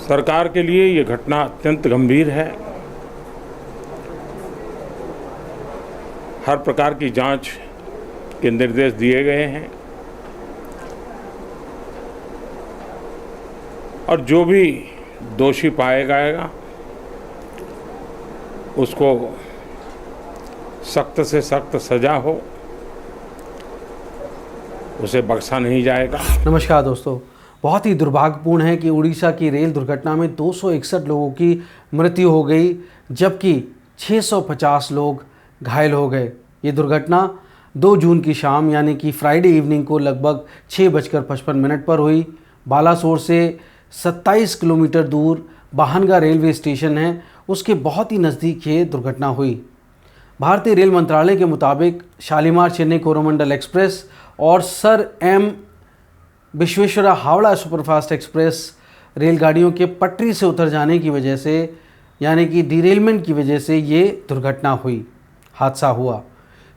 सरकार के लिए ये घटना अत्यंत गंभीर है। हर प्रकार की जांच के निर्देश दिए गए हैं और जो भी दोषी पाया जाएगा उसको सख्त से सख्त सजा हो, उसे बख्शा नहीं जाएगा। नमस्कार दोस्तों, बहुत ही दुर्भाग्यपूर्ण है कि उड़ीसा की रेल दुर्घटना में 261 लोगों की मृत्यु हो गई, जबकि 650 लोग घायल हो गए। ये दुर्घटना 2 जून की शाम यानी कि फ्राइडे इवनिंग को लगभग 6:55 पर हुई। बालासोर से 27 किलोमीटर दूर बाहनगा रेलवे स्टेशन है, उसके बहुत ही नज़दीक ये दुर्घटना हुई। भारतीय रेल मंत्रालय के मुताबिक शालीमार चेन्नई कोरोमंडल एक्सप्रेस और Sir M Visvesvaraya Howrah superfast express रेलगाड़ियों के पटरी से उतर जाने की वजह से यानी कि डिरेलमेंट की वजह से ये दुर्घटना हुई, हादसा हुआ।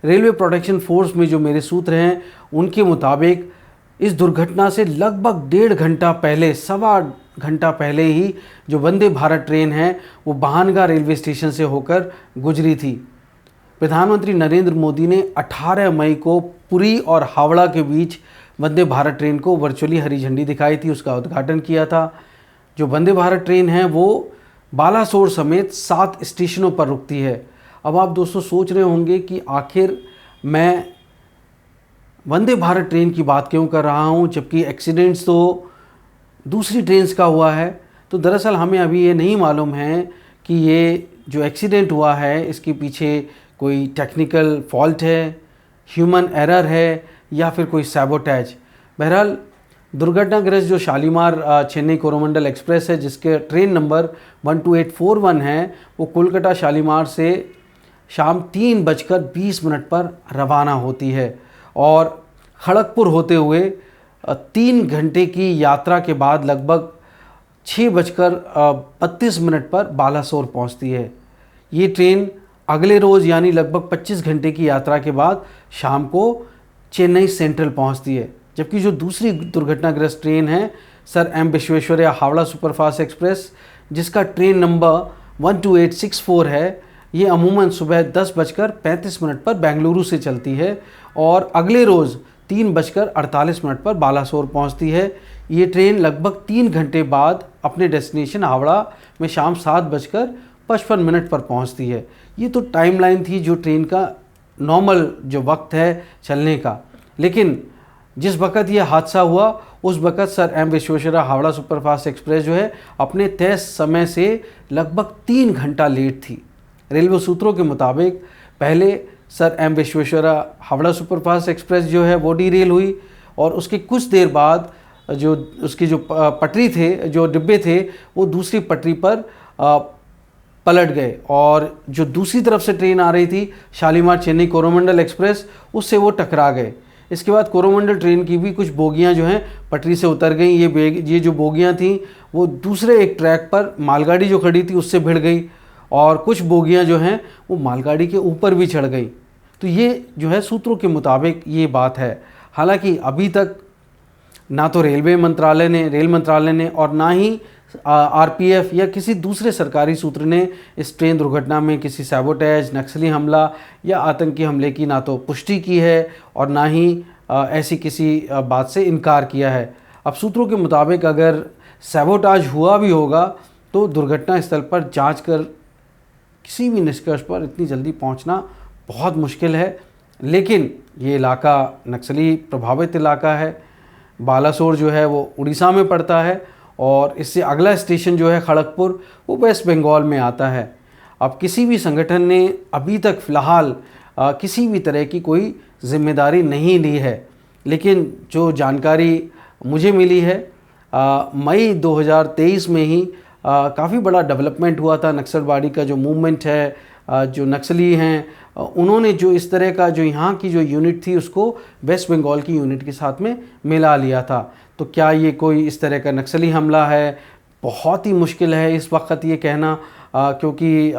रेलवे प्रोटेक्शन फोर्स में जो मेरे सूत्र हैं उनके मुताबिक इस दुर्घटना से लगभग 1.5 घंटा पहले, सवा घंटा पहले ही जो वंदे भारत ट्रेन है वो बाहनगा रेलवे स्टेशन से होकर गुजरी थी। प्रधानमंत्री नरेंद्र मोदी ने 18 मई को पुरी और हावड़ा के बीच वंदे भारत ट्रेन को वर्चुअली हरी झंडी दिखाई थी, उसका उद्घाटन किया था। जो वंदे भारत ट्रेन है वो बालासोर समेत 7 स्टेशनों पर रुकती है। अब आप दोस्तों सोच रहे होंगे कि आखिर मैं वंदे भारत ट्रेन की बात क्यों कर रहा हूं, जबकि एक्सीडेंट्स तो दूसरी ट्रेन्स का हुआ है। तो दरअसल हमें अभी ये नहीं मालूम है कि ये जो एक्सीडेंट हुआ है इसके पीछे कोई टेक्निकल फॉल्ट है, ह्यूमन एरर है या फिर कोई सैबोटेज। बहरहाल दुर्घटनाग्रस्त जो शालीमार चेन्नई कोरोमंडल एक्सप्रेस है, जिसके ट्रेन नंबर 12841 है, वो कोलकाता शालीमार से शाम 3:20 पर रवाना होती है और खड़गपुर होते हुए 3 घंटे की यात्रा के बाद लगभग 6:32 पर बालासोर पहुंचती है। ये ट्रेन अगले रोज़ यानी लगभग 25 घंटे की यात्रा के बाद शाम को चेन्नई सेंट्रल पहुंचती है। जबकि जो दूसरी दुर्घटनाग्रस्त ट्रेन है Sir M Visvesvaraya Howrah superfast express, जिसका ट्रेन नंबर 12864 है, ये अमूमन सुबह 10:35 पर बेंगलुरु से चलती है और अगले रोज़ 3:48 पर बालासोर पहुंचती है। ये ट्रेन लगभग 3 घंटे बाद अपने डेस्टिनेशन हावड़ा में शाम 7:55 पर पहुंचती है। ये तो टाइमलाइन थी जो ट्रेन का नॉर्मल जो वक्त है चलने का। लेकिन जिस वक़्त ये हादसा हुआ उस वक़्त Sir M Visvesvaraya Howrah superfast express जो है अपने तय समय से लगभग 3 घंटा लेट थी। रेलवे सूत्रों के मुताबिक पहले Sir M Visvesvaraya Howrah superfast express जो है वो डीरेल हुई और उसके कुछ देर बाद जो उसकी जो पटरी थे, जो डिब्बे थे, वो दूसरी पटरी पर पलट गए और जो दूसरी तरफ से ट्रेन आ रही थी शालीमार चेन्नई कोरोमंडल एक्सप्रेस, उससे वो टकरा गए। इसके बाद कोरोमंडल ट्रेन की भी कुछ बोगियां जो हैं पटरी से उतर गई। ये जो बोगियां थी वो दूसरे एक ट्रैक पर मालगाड़ी जो खड़ी थी उससे भिड़ गई और कुछ बोगियां जो हैं वो मालगाड़ी के ऊपर भी चढ़ गई। तो ये जो है सूत्रों के मुताबिक ये बात है। हालांकि अभी तक ना तो रेल मंत्रालय ने और ना ही आरपीएफ या किसी दूसरे सरकारी सूत्र ने इस ट्रेन दुर्घटना में किसी सैबोटेज, नक्सली हमला या आतंकी हमले की ना तो पुष्टि की है और ना ही ऐसी किसी बात से इनकार किया है। अब सूत्रों के मुताबिक अगर सैबोटाज हुआ भी होगा तो दुर्घटना स्थल पर जांच कर किसी भी निष्कर्ष पर इतनी जल्दी पहुंचना बहुत मुश्किल है। लेकिन ये इलाका नक्सली प्रभावित इलाका है। बालासोर जो है वो उड़ीसा में पड़ता है और इससे अगला स्टेशन जो है खड़गपुर, वो वेस्ट बंगाल में आता है। अब किसी भी संगठन ने अभी तक फ़िलहाल किसी भी तरह की कोई जिम्मेदारी नहीं ली है। लेकिन जो जानकारी मुझे मिली है मई 2023 में ही काफ़ी बड़ा डेवलपमेंट हुआ था। नक्सलवाड़ी का जो मूवमेंट है, जो नक्सली हैं उन्होंने जो इस तरह का जो यहाँ की जो यूनिट थी उसको वेस्ट बंगाल की यूनिट के साथ में मिला लिया था। तो क्या ये कोई इस तरह का नक्सली हमला है? बहुत ही मुश्किल है इस वक्त ये कहना, क्योंकि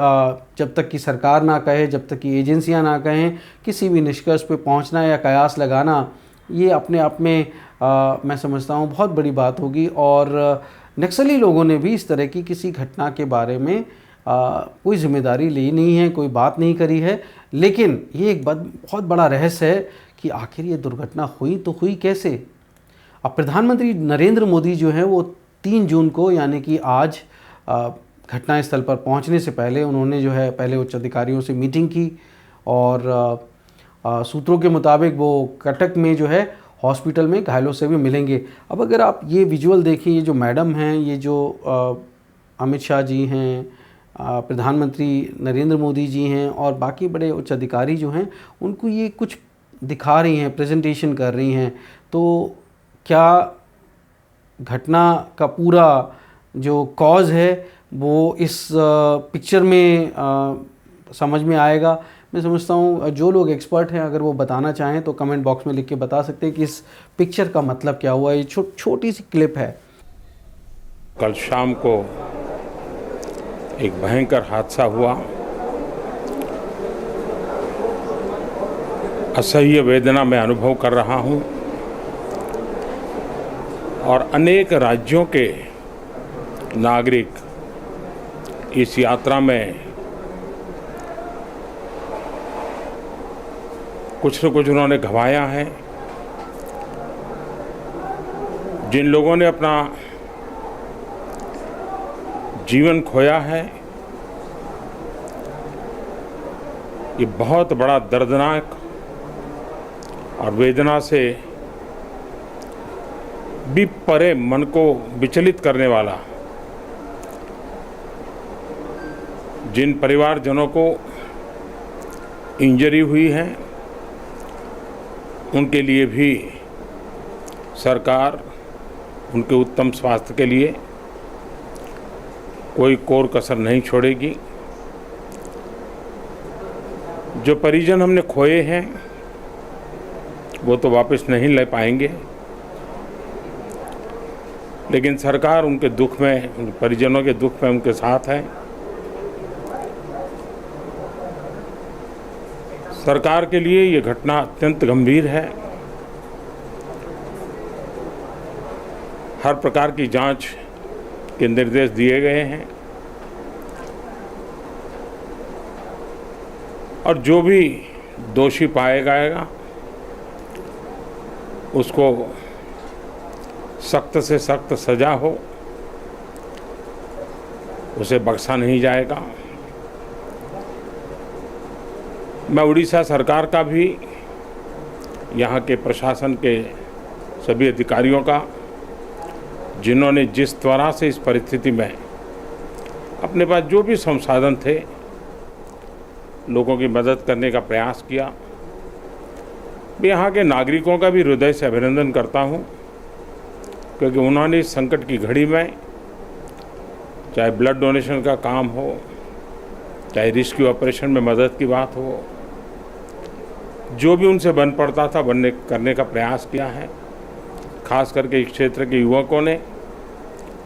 जब तक कि सरकार ना कहे, जब तक कि एजेंसियां ना कहें, किसी भी निष्कर्ष पे पहुंचना या कयास लगाना ये अपने आप में मैं समझता हूँ बहुत बड़ी बात होगी। और नक्सली लोगों ने भी इस तरह की किसी घटना के बारे में कोई जिम्मेदारी ली नहीं है, कोई बात नहीं करी है। लेकिन ये एक बहुत बड़ा रहस्य है कि आखिर ये दुर्घटना हुई तो हुई कैसे। अब प्रधानमंत्री नरेंद्र मोदी जो हैं वो 3 जून को यानी कि आज घटनास्थल पर पहुंचने से पहले उन्होंने जो है पहले उच्च अधिकारियों से मीटिंग की और सूत्रों के मुताबिक वो कटक में जो है हॉस्पिटल में घायलों से भी मिलेंगे। अब अगर आप ये विजुअल देखें, ये जो मैडम हैं, ये जो अमित शाह जी हैं, प्रधानमंत्री नरेंद्र मोदी जी हैं और बाकी बड़े उच्च अधिकारी जो हैं, उनको ये कुछ दिखा रही हैं, प्रेजेंटेशन कर रही हैं। तो क्या घटना का पूरा जो कॉज है वो इस पिक्चर में समझ में आएगा। मैं समझता हूँ जो लोग एक्सपर्ट हैं अगर वो बताना चाहें तो कमेंट बॉक्स में लिख के बता सकते हैं कि इस पिक्चर का मतलब क्या हुआ। ये छोटी सी क्लिप है। कल शाम को एक भयंकर हादसा हुआ। असह्य वेदना मैं अनुभव कर रहा हूं और अनेक राज्यों के नागरिक इस यात्रा में कुछ न कुछ उन्होंने गंवाया है। जिन लोगों ने अपना जीवन खोया है, ये बहुत बड़ा दर्दनाक और वेदना से भी परे मन को विचलित करने वाला। जिन परिवारजनों को इंजरी हुई है उनके लिए भी सरकार उनके उत्तम स्वास्थ्य के लिए कोई कोर कसर नहीं छोड़ेगी। जो परिजन हमने खोए हैं वो तो वापस नहीं ले पाएंगे, लेकिन सरकार उनके दुख में, उनके परिजनों के दुख में उनके साथ है। सरकार के लिए ये घटना अत्यंत गंभीर है। हर प्रकार की जांच के निर्देश दिए गए हैं और जो भी दोषी पाया जाएगा उसको सख्त से सख्त सजा हो, उसे बख्शा नहीं जाएगा। मैं उड़ीसा सरकार का भी, यहाँ के प्रशासन के सभी अधिकारियों का, जिन्होंने जिस तरह से इस परिस्थिति में अपने पास जो भी संसाधन थे लोगों की मदद करने का प्रयास किया, मैं यहाँ के नागरिकों का भी हृदय से अभिनंदन करता हूँ, क्योंकि उन्होंने इस संकट की घड़ी में चाहे ब्लड डोनेशन का काम हो, चाहे रेस्क्यू ऑपरेशन में मदद की बात हो, जो भी उनसे बन पड़ता था करने का प्रयास किया है। खास करके इस क्षेत्र के युवकों ने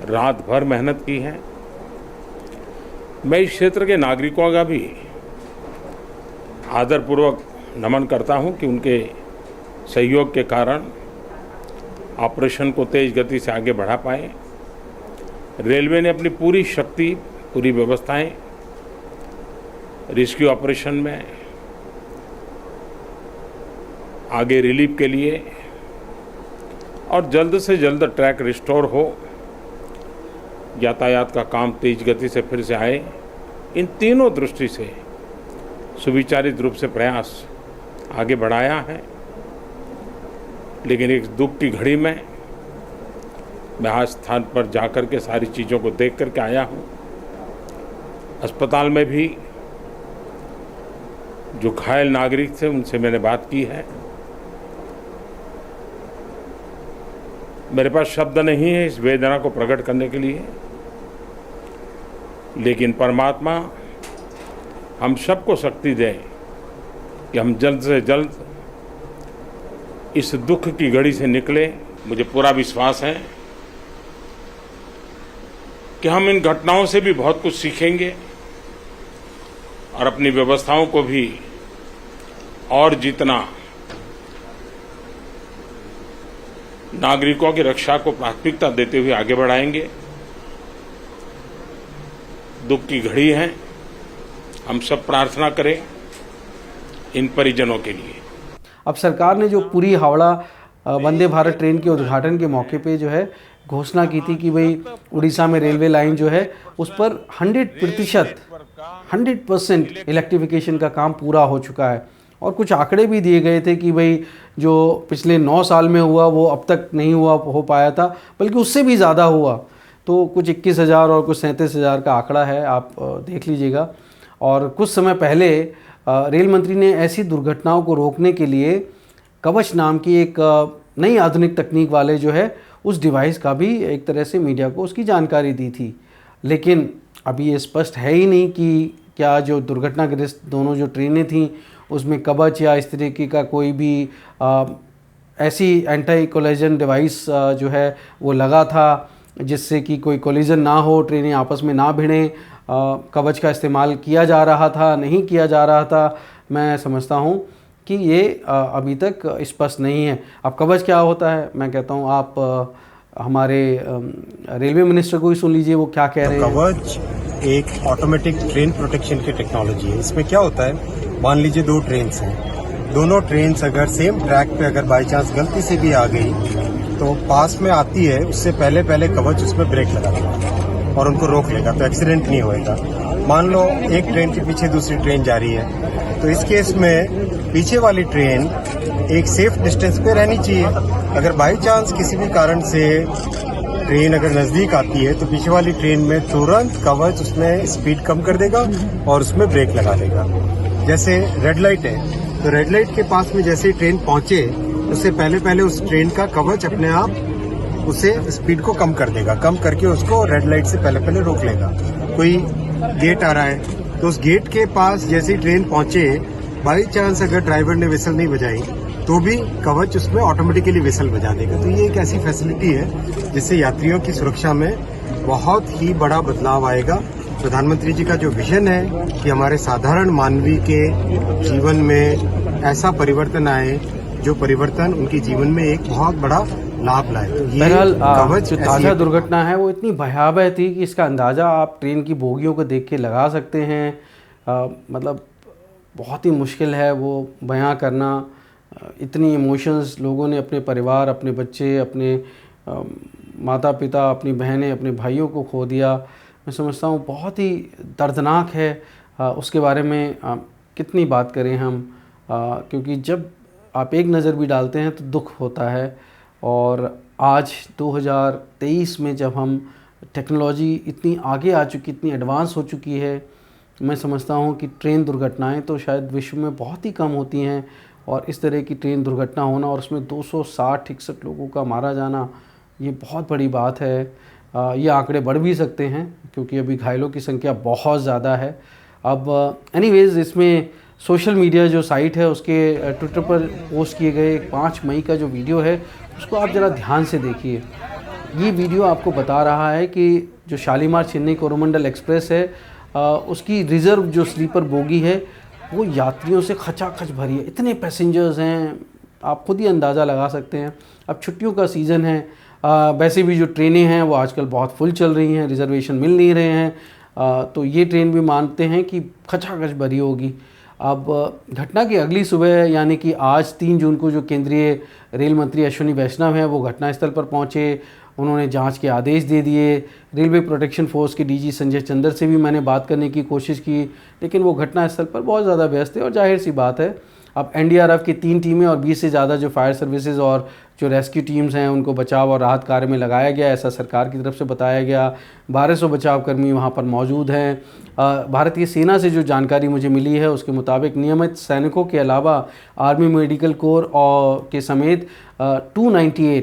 रात भर मेहनत की है। मैं इस क्षेत्र के नागरिकों का भी आदरपूर्वक नमन करता हूं कि उनके सहयोग के कारण ऑपरेशन को तेज गति से आगे बढ़ा पाए। रेलवे ने अपनी पूरी शक्ति, पूरी व्यवस्थाएं रेस्क्यू ऑपरेशन में आगे रिलीफ के लिए और जल्द से जल्द ट्रैक रिस्टोर हो, यातायात का काम तेज गति से फिर से आए, इन तीनों दृष्टि से सुविचारित रूप से प्रयास आगे बढ़ाया है। लेकिन एक दुख की घड़ी में मैं आज स्थान पर जाकर के सारी चीज़ों को देख करके आया हूँ। अस्पताल में भी जो घायल नागरिक थे उनसे मैंने बात की है। मेरे पास शब्द नहीं है इस वेदना को प्रकट करने के लिए, लेकिन परमात्मा हम सबको शक्ति दे कि हम जल्द से जल्द इस दुख की घड़ी से निकले। मुझे पूरा विश्वास है कि हम इन घटनाओं से भी बहुत कुछ सीखेंगे और अपनी व्यवस्थाओं को भी और जितना नागरिकों की रक्षा को प्राथमिकता देते हुए आगे बढ़ाएंगे। दुख की घड़ी है। हम सब प्रार्थना करें इन परिजनों के लिए। अब सरकार ने जो पूरी हावड़ा वंदे भारत ट्रेन के उद्घाटन के मौके पे जो है घोषणा की थी कि भाई उड़ीसा में रेलवे लाइन जो है उस पर 100% इलेक्ट्रिफिकेशन का काम पूरा हो चुका है। और कुछ आंकड़े भी दिए गए थे कि भाई जो पिछले 9 साल में हुआ वो अब तक नहीं हो पाया था, बल्कि उससे भी ज़्यादा हुआ। तो कुछ 21,000 और कुछ 37,000 का आंकड़ा है, आप देख लीजिएगा। और कुछ समय पहले रेल मंत्री ने ऐसी दुर्घटनाओं को रोकने के लिए कवच नाम की एक नई आधुनिक तकनीक वाले जो है उस डिवाइस का भी एक तरह से मीडिया को उसकी जानकारी दी थी। लेकिन अभी ये स्पष्ट है ही नहीं कि क्या जो दुर्घटनाग्रस्त दोनों जो ट्रेनें थीं उसमें कवच या इस तरीके का कोई भी ऐसी एंटी कोलिजन डिवाइस जो है वो लगा था जिससे कि कोई कोलिजन ना हो, ट्रेनें आपस में ना भिड़ें। कवच का इस्तेमाल किया जा रहा था, नहीं किया जा रहा था। मैं समझता हूँ कि ये अभी तक स्पष्ट नहीं है। अब कवच क्या होता है, मैं कहता हूँ आप हमारे रेलवे मिनिस्टर को ही सुन लीजिए वो क्या कह रहे हैं। कवच एक ऑटोमेटिक ट्रेन प्रोटेक्शन की टेक्नोलॉजी है। इसमें क्या होता है, मान लीजिए 2 ट्रेन्स हैं, दोनों ट्रेन्स अगर सेम ट्रैक पे अगर बाई चांस गलती से भी आ गई तो पास में आती है, उससे पहले कवच उसमें ब्रेक लगा देगा और उनको रोक लेगा, तो एक्सीडेंट नहीं होएगा। मान लो एक ट्रेन के पीछे दूसरी ट्रेन जा रही है, तो इस केस में पीछे वाली ट्रेन एक सेफ डिस्टेंस पे रहनी चाहिए। अगर बाई चांस किसी भी कारण से ट्रेन अगर नजदीक आती है तो पीछे वाली ट्रेन में तुरंत कवच उसमें स्पीड कम कर देगा और उसमें ब्रेक लगा देगा। जैसे रेड लाइट है, तो रेड लाइट के पास में जैसे ही ट्रेन पहुंचे उससे पहले उस ट्रेन का कवच अपने आप उसे स्पीड को कम कर देगा, कम करके उसको रेड लाइट से पहले रोक लेगा। कोई गेट आ रहा है तो उस गेट के पास जैसे ही ट्रेन पहुंचे, बाई चांस अगर ड्राइवर ने विसल नहीं बजाई तो भी कवच उसमें ऑटोमेटिकली विसल बजा देगा। तो ये एक ऐसी फैसिलिटी है जिससे यात्रियों की सुरक्षा में बहुत ही बड़ा बदलाव आएगा। प्रधानमंत्री जी का जो विजन है कि हमारे साधारण मानवी के जीवन में ऐसा परिवर्तन आए जो परिवर्तन उनके जीवन में एक बहुत बड़ा लाभ लाए। तो ये कवच जो ताज़ा दुर्घटना है वो इतनी भयावह थी कि इसका अंदाज़ा आप ट्रेन की बोगियों को देख के लगा सकते हैं। मतलब बहुत ही मुश्किल है वो बयां करना। इतनी इमोशंस लोगों ने अपने परिवार, अपने बच्चे, अपने माता पिता, अपनी बहनें, अपने भाइयों को खो दिया। मैं समझता हूँ बहुत ही दर्दनाक है। उसके बारे में कितनी बात करें हम, क्योंकि जब आप एक नज़र भी डालते हैं तो दुख होता है। और आज 2023 में जब हम टेक्नोलॉजी इतनी आगे आ चुकी, इतनी एडवांस हो चुकी है, मैं समझता हूँ कि ट्रेन दुर्घटनाएं तो शायद विश्व में बहुत ही कम होती हैं। और इस तरह की ट्रेन दुर्घटना होना और उसमें 260-61 लोगों का मारा जाना, ये बहुत बड़ी बात है। ये आंकड़े बढ़ भी सकते हैं क्योंकि अभी घायलों की संख्या बहुत ज़्यादा है। अब एनीवेज़ इसमें सोशल मीडिया जो साइट है उसके ट्विटर पर पोस्ट किए गए 5 मई का जो वीडियो है उसको आप ज़रा ध्यान से देखिए। ये वीडियो आपको बता रहा है कि जो शालीमार चेन्नई कोरोमंडल एक्सप्रेस है उसकी रिज़र्व जो स्लीपर बोगी है वो यात्रियों से खचाखच भरी है। इतने पैसेंजर्स हैं, आप खुद ही अंदाज़ा लगा सकते हैं। अब छुट्टियों का सीज़न है, वैसे भी जो ट्रेनें हैं वो आजकल बहुत फुल चल रही हैं, रिजर्वेशन मिल नहीं रहे हैं। तो ये ट्रेन भी मानते हैं कि खचाखच भरी होगी। अब घटना की अगली सुबह यानी कि आज 3 जून को जो केंद्रीय रेल मंत्री अश्विनी वैष्णव हैं वो घटनास्थल पर पहुंचे। उन्होंने जांच के आदेश दे दिए। रेलवे प्रोटेक्शन फोर्स के डीजी संजय चंद्र से भी मैंने बात करने की कोशिश की, लेकिन वो घटनास्थल पर बहुत ज़्यादा व्यस्त थे। और जाहिर सी बात है, अब एनडीआरएफ की 3 टीमें और 20 से ज़्यादा जो फायर सर्विसेज और जो रेस्क्यू टीम्स हैं उनको बचाव और राहत कार्य में लगाया गया, ऐसा सरकार की तरफ से बताया गया। 1200 बचाव कर्मी वहाँ पर मौजूद हैं। भारतीय सेना से जो जानकारी मुझे मिली है उसके मुताबिक नियमित सैनिकों के अलावा आर्मी मेडिकल कोर और के समेत 298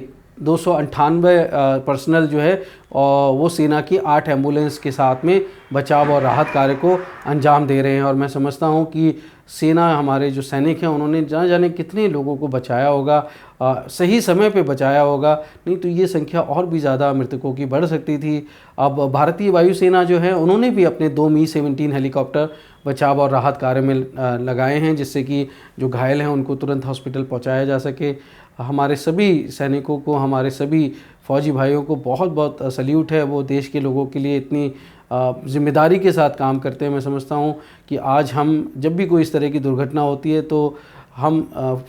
पर्सनल जो है और वो सेना की 8 एम्बुलेंस के साथ में बचाव और राहत कार्य को अंजाम दे रहे हैं। और मैं समझता हूँ कि सेना, हमारे जो सैनिक हैं उन्होंने जाने कितने लोगों को बचाया होगा, सही समय पे बचाया होगा, नहीं तो ये संख्या और भी ज़्यादा मृतकों की बढ़ सकती थी। अब भारतीय वायुसेना जो है उन्होंने भी अपने 2 Mi-17 हेलीकॉप्टर बचाव और राहत कार्य में लगाए हैं जिससे कि जो घायल हैं उनको तुरंत हॉस्पिटल पहुंचाया जा सके। हमारे सभी सैनिकों को, हमारे सभी फौजी भाइयों को बहुत बहुत सल्यूट है। वो देश के लोगों के लिए इतनी ज़िम्मेदारी के साथ काम करते हैं। मैं समझता हूँ कि आज हम जब भी कोई इस तरह की दुर्घटना होती है तो हम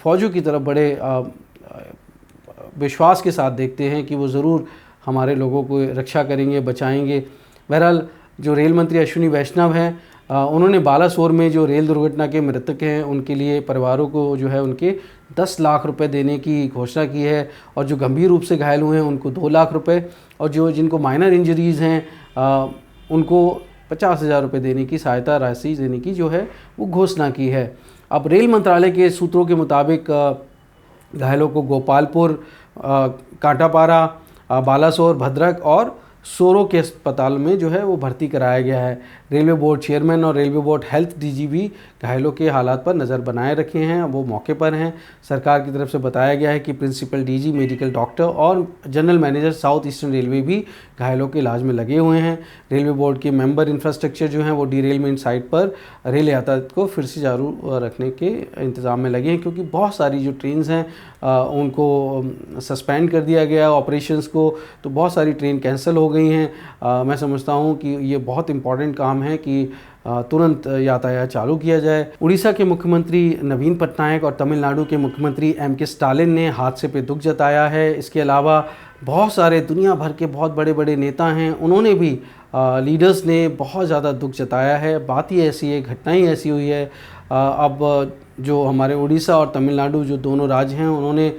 फ़ौजों की तरफ बड़े विश्वास के साथ देखते हैं कि वो ज़रूर हमारे लोगों को रक्षा करेंगे, बचाएंगे। बहरहाल जो रेल मंत्री अश्विनी वैष्णव हैं, उन्होंने बालासोर में जो रेल दुर्घटना के मृतक हैं उनके लिए परिवारों को जो है उनके 10 लाख रुपए देने की घोषणा की है, और जो गंभीर रूप से घायल हुए हैं उनको 2 लाख रुपए, और जो जिनको माइनर इंजरीज़ हैं उनको 50,000 रुपये देने की सहायता राशि देने की जो है वो घोषणा की है। अब रेल मंत्रालय के सूत्रों के मुताबिक घायलों को गोपालपुर, कांटापारा, बालासोर, भद्रक और सोरो के अस्पताल में जो है वो भर्ती कराया गया है। रेलवे बोर्ड चेयरमैन और रेलवे बोर्ड हेल्थ डीजी भी घायलों के हालात पर नज़र बनाए रखे हैं, वो मौके पर हैं। सरकार की तरफ से बताया गया है कि प्रिंसिपल डीजी, मेडिकल डॉक्टर और general manager south eastern railway भी घायलों के इलाज में लगे हुए हैं। रेलवे बोर्ड के मेंबर इंफ्रास्ट्रक्चर जो हैं वो डीरेलमेंट साइट पर रेल यातायात को फिर से चालू रखने के इंतज़ाम में लगे हैं, क्योंकि बहुत सारी जो ट्रेन्स हैं उनको सस्पेंड कर दिया गया ऑपरेशंस को, तो बहुत सारी ट्रेन कैंसिल हो गई हैं। मैं समझता हूँ कि ये बहुत इंपॉर्टेंट काम है कि तुरंत यातायात चालू किया जाए। उड़ीसा के मुख्यमंत्री नवीन पटनायक और तमिलनाडु के मुख्यमंत्री एम.के. स्टालिन ने हादसे पे दुख जताया है। इसके अलावा बहुत सारे दुनिया भर के बहुत बड़े बड़े नेता हैं, उन्होंने भी लीडर्स ने बहुत ज़्यादा दुख जताया है। बात ही ऐसी है, घटना ही ऐसी हुई है। अब जो हमारे उड़ीसा और तमिलनाडु जो दोनों राज्य हैं उन्होंने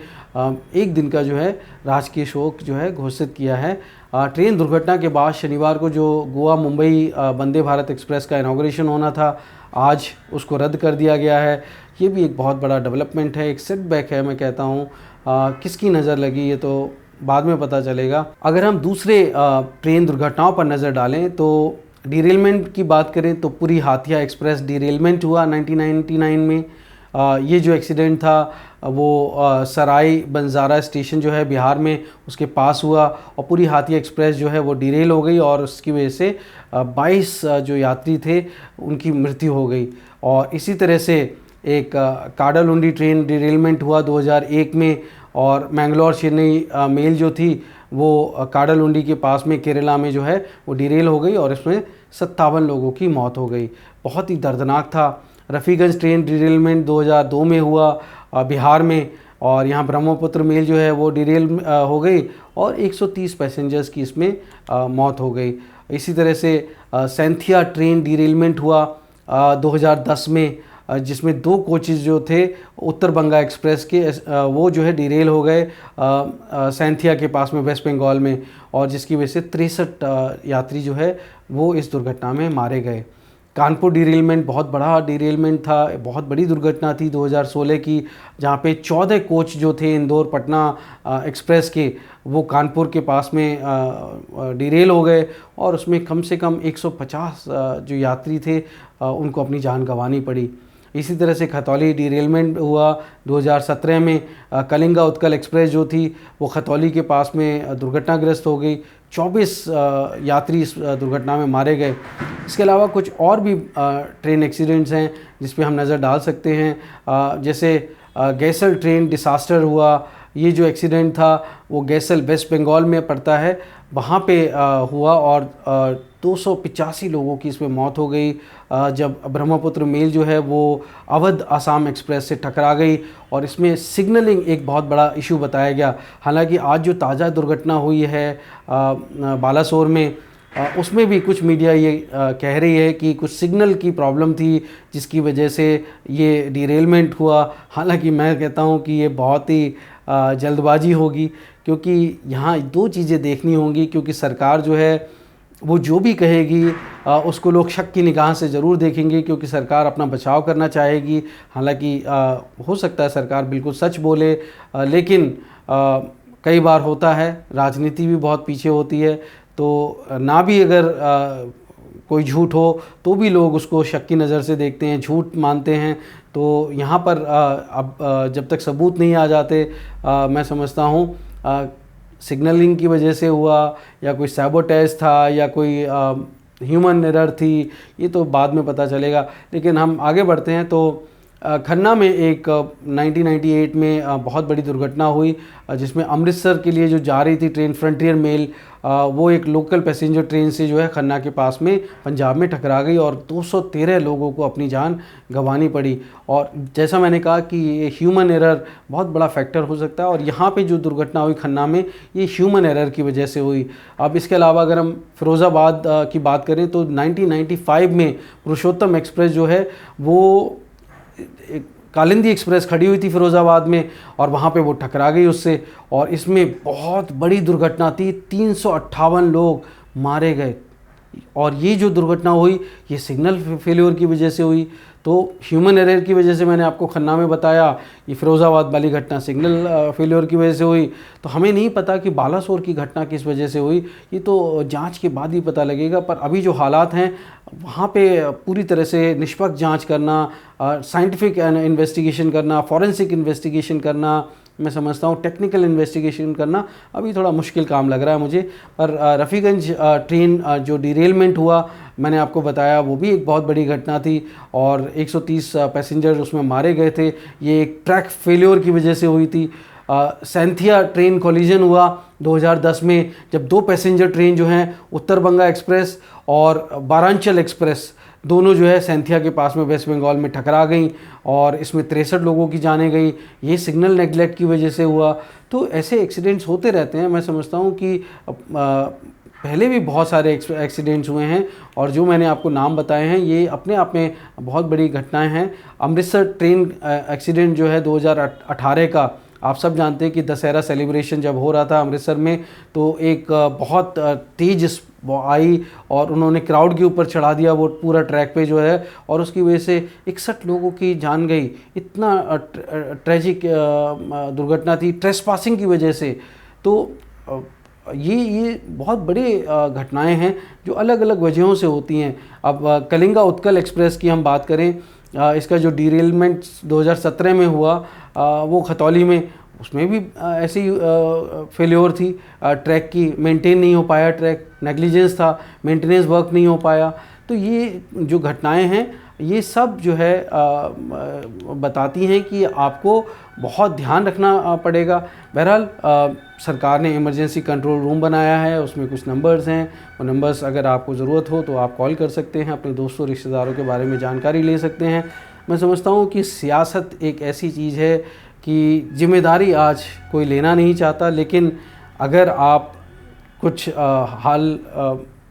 एक दिन का जो है राजकीय शोक जो है घोषित किया है। ट्रेन दुर्घटना के बाद शनिवार को जो गोवा मुंबई वंदे भारत एक्सप्रेस का इनॉग्रेशन होना था, आज उसको रद्द कर दिया गया है। ये भी एक बहुत बड़ा डेवलपमेंट है, एक सेटबैक है। मैं कहता हूँ किसकी नज़र लगी ये तो बाद में पता चलेगा। अगर हम दूसरे ट्रेन दुर्घटनाओं पर नज़र डालें तो डिरेलमेंट की बात करें तो पूरी हाथिया एक्सप्रेस डिरेलमेंट हुआ 1999 में। ये जो एक्सीडेंट था वो सराय बंजारा स्टेशन जो है बिहार में उसके पास हुआ, और पूरी हाथिया एक्सप्रेस जो है वो डिरेल हो गई, और उसकी वजह से 22 जो यात्री थे उनकी मृत्यु हो गई। और इसी तरह से एक काडालुंडी ट्रेन डिरेलमेंट हुआ 2001 में, और मैंगलोर चेन्नई मेल जो थी वो काडालुंडी के पास में केरला में जो है वो डिरेल हो गई, और इसमें 57 लोगों की मौत हो गई। बहुत ही दर्दनाक था। रफ़ीगंज ट्रेन डिरेलमेंट 2002 में हुआ बिहार में, और यहाँ ब्रह्मपुत्र मेल जो है वो डिरेल हो गई और 130 पैसेंजर्स की इसमें मौत हो गई। इसी तरह से सैंथिया ट्रेन डिरेलमेंट हुआ 2010 में, जिसमें 2 कोचेज़ जो थे उत्तर बंगा एक्सप्रेस के वो जो है डिरेल हो गए सैंथिया के पास में वेस्ट बंगाल में, और जिसकी वजह से 63 यात्री जो है वो इस दुर्घटना में मारे गए। कानपुर डिरेलमेंट बहुत बड़ा डिरेलमेंट था, बहुत बड़ी दुर्घटना थी 2016 की, जहाँ पे 14 कोच जो थे इंदौर पटना एक्सप्रेस के वो कानपुर के पास में डिरेल हो गए, और उसमें कम से कम 150 जो यात्री थे उनको अपनी जान गंवानी पड़ी। इसी तरह से खतौली डिरेलमेंट हुआ 2017 में। कलिंगा उत्कल एक्सप्रेस जो थी वो खतौली के पास में दुर्घटनाग्रस्त हो गई, 24 यात्री इस दुर्घटना में मारे गए। इसके अलावा कुछ और भी ट्रेन एक्सीडेंट्स हैं जिस पे हम नज़र डाल सकते हैं, जैसे गैसल ट्रेन डिसास्टर हुआ। ये जो एक्सीडेंट था वो गैसल वेस्ट बंगाल में पड़ता है, वहाँ पे हुआ, और 285 लोगों की इसमें मौत हो गई जब ब्रह्मपुत्र मेल जो है वो अवध असम एक्सप्रेस से टकरा गई, और इसमें सिग्नलिंग एक बहुत बड़ा इशू बताया गया। हालांकि आज जो ताज़ा दुर्घटना हुई है बालासोर में, उसमें भी कुछ मीडिया ये कह रही है कि कुछ सिग्नल की प्रॉब्लम थी जिसकी वजह से ये डिरेलमेंट हुआ। हालांकि मैं कहता हूँ कि ये बहुत ही जल्दबाजी होगी, क्योंकि यहाँ 2 चीज़ें देखनी होंगी, क्योंकि सरकार जो है वो जो भी कहेगी उसको लोग शक की निगाह से ज़रूर देखेंगे, क्योंकि सरकार अपना बचाव करना चाहेगी। हालांकि हो सकता है सरकार बिल्कुल सच बोले, लेकिन कई बार होता है राजनीति भी बहुत पीछे होती है, तो ना भी अगर कोई झूठ हो तो भी लोग उसको शक की नज़र से देखते हैं, झूठ मानते हैं। तो यहाँ पर अब जब तक सबूत नहीं आ जाते, मैं समझता हूँ सिग्नलिंग की वजह से हुआ या कोई सैबोटेज था या कोई ह्यूमन एरर थी, ये तो बाद में पता चलेगा। लेकिन हम आगे बढ़ते हैं तो खन्ना में एक 1998 में बहुत बड़ी दुर्घटना हुई, जिसमें अमृतसर के लिए जो जा रही थी ट्रेन फ्रंटियर मेल, वो एक लोकल पैसेंजर ट्रेन से जो है खन्ना के पास में पंजाब में टकरा गई और 213 लोगों को अपनी जान गंवानी पड़ी। और जैसा मैंने कहा कि ये ह्यूमन एरर बहुत बड़ा फैक्टर हो सकता है, और यहाँ पे जो दुर्घटना हुई खन्ना में ये ह्यूमन एरर की वजह से हुई। अब इसके अलावा अगर हम फिरोज़ाबाद की बात करें तो 1995 में पुरुषोत्तम एक्सप्रेस जो है वो एक कालिंदी एक्सप्रेस खड़ी हुई थी फिरोज़ाबाद में, और वहाँ पे वो टकरा गई उससे, और इसमें बहुत बड़ी दुर्घटना थी, 358 लोग मारे गए। और ये जो दुर्घटना हुई ये सिग्नल फेल्योर की वजह से हुई। तो ह्यूमन एरर की वजह से मैंने आपको खन्ना में बताया, ये फिरोज़ाबाद वाली घटना सिग्नल फेल्योर की वजह से हुई। तो हमें नहीं पता कि बालासोर की घटना किस वजह से हुई, ये तो जांच के बाद ही पता लगेगा। पर अभी जो हालात हैं वहाँ पे पूरी तरह से निष्पक्ष जांच करना, साइंटिफिक इन्वेस्टिगेशन करना, फॉरेंसिक इन्वेस्टिगेशन करना, मैं समझता हूँ टेक्निकल इन्वेस्टिगेशन करना अभी थोड़ा मुश्किल काम लग रहा है मुझे। पर रफ़ीगंज ट्रेन जो डिरेलमेंट हुआ मैंने आपको बताया, वो भी एक बहुत बड़ी घटना थी और 130 पैसेंजर उसमें मारे गए थे। ये एक ट्रैक फेल्योर की वजह से हुई थी। सैंथिया ट्रेन कोलिजन हुआ 2010 में, जब 2 पैसेंजर ट्रेन जो हैं उत्तरबंगा एक्सप्रेस और वारांचल एक्सप्रेस दोनों जो है सैंथिया के पास में वेस्ट बंगाल में टकरा गई, और इसमें 63 लोगों की जानें गई। ये सिग्नल नेगलेक्ट की वजह से हुआ। तो ऐसे एक्सीडेंट्स होते रहते हैं। मैं समझता हूँ कि पहले भी बहुत सारे एक्सीडेंट्स हुए हैं, और जो मैंने आपको नाम बताए हैं ये अपने आप में बहुत बड़ी घटनाएं हैं। अमृतसर ट्रेन एक्सीडेंट जो है 2018 का, आप सब जानते हैं कि दशहरा सेलिब्रेशन जब हो रहा था अमृतसर में, तो एक बहुत तेज वो आई और उन्होंने क्राउड के ऊपर चढ़ा दिया वो पूरा ट्रैक पे जो है, और उसकी वजह से 61 लोगों की जान गई। इतना ट्रेजिक दुर्घटना थी ट्रेसपासिंग की वजह से। तो ये बहुत बड़ी घटनाएं हैं जो अलग अलग वजहों से होती हैं। अब कलिंगा उत्कल एक्सप्रेस की हम बात करें, इसका जो डिरेलमेंट 2017 में हुआ वो खतौली में, उसमें भी ऐसी फेल्योर थी, ट्रैक की मेंटेन नहीं हो पाया, ट्रैक नेग्लिजेंस था, मेंटेनेंस वर्क नहीं हो पाया। तो ये जो घटनाएं हैं ये सब जो है बताती हैं कि आपको बहुत ध्यान रखना पड़ेगा। बहरहाल सरकार ने इमरजेंसी कंट्रोल रूम बनाया है, उसमें कुछ नंबर्स हैं, वो नंबर्स अगर आपको ज़रूरत हो तो आप कॉल कर सकते हैं, अपने दोस्तों रिश्तेदारों के बारे में जानकारी ले सकते हैं। मैं समझता हूँ कि सियासत एक ऐसी चीज़ है कि जिम्मेदारी आज कोई लेना नहीं चाहता, लेकिन अगर आप कुछ हाल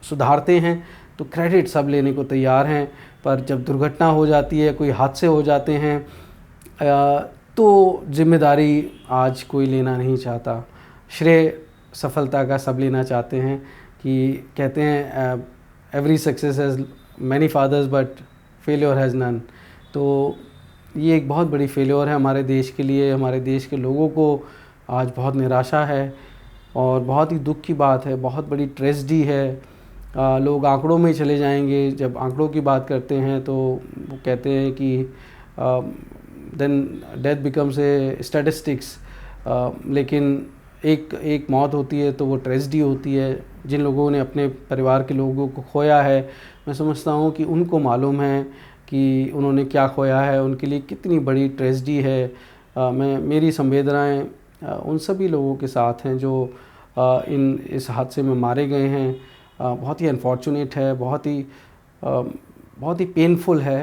सुधारते हैं तो क्रेडिट सब लेने को तैयार हैं। पर जब दुर्घटना हो जाती है, कोई हादसे हो जाते हैं, तो जिम्मेदारी आज कोई लेना नहीं चाहता। श्रेय सफलता का सब लेना चाहते हैं। कि कहते हैं every success has many fathers but failure has none. तो ये एक बहुत बड़ी फेलियर है हमारे देश के लिए। हमारे देश के लोगों को आज बहुत निराशा है और बहुत ही दुख की बात है, बहुत बड़ी ट्रेजेडी है। लोग आंकड़ों में चले जाएंगे। जब आंकड़ों की बात करते हैं तो वो कहते हैं कि then death becomes a statistics. लेकिन एक मौत होती है तो वो ट्रेजेडी होती है। जिन लोगों ने अपने परिवार के लोगों को खोया है, मैं समझता हूँ कि उनको मालूम है कि उन्होंने क्या खोया है, उनके लिए कितनी बड़ी ट्रेजेडी है। मेरी संवेदनाएं उन सभी लोगों के साथ हैं जो इस हादसे में मारे गए हैं। बहुत ही अनफॉर्चुनेट है, बहुत ही पेनफुल है।